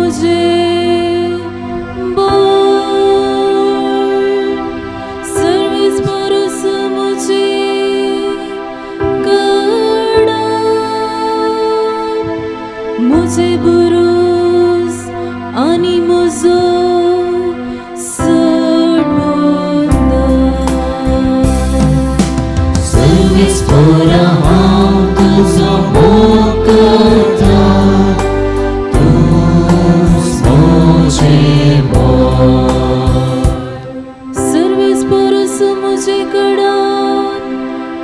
तुझे बोल, सर्विस पुरुष मुझे कड़ा, मुझे बुरुस आणि मुझो सडबोंदा. सर्विस पोरा हांव तुजो मोग करता, तूंच मोजें मोग. सर्विस पुरुष मुझे कड़ा,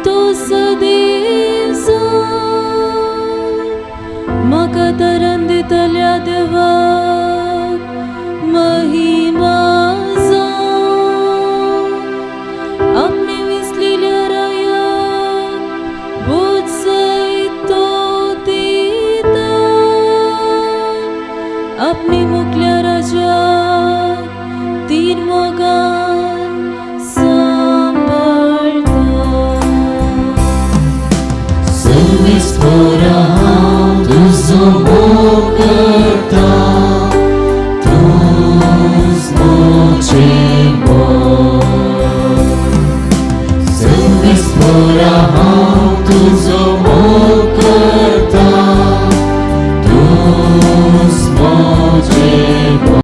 तो सदैव जाण, म्हाका तरण दितल्या देवाक महिमा जावं. आपणे विसलेल्या रायाक बोजय तो दिता, आपणे मुखल्या राजाक तीन मोगान सांबाळता. सर्विस पोरा हांव तुजो मोग करता, तूंच मोजें मोग. सर्विस पोरा हांव तुजो मोग करता,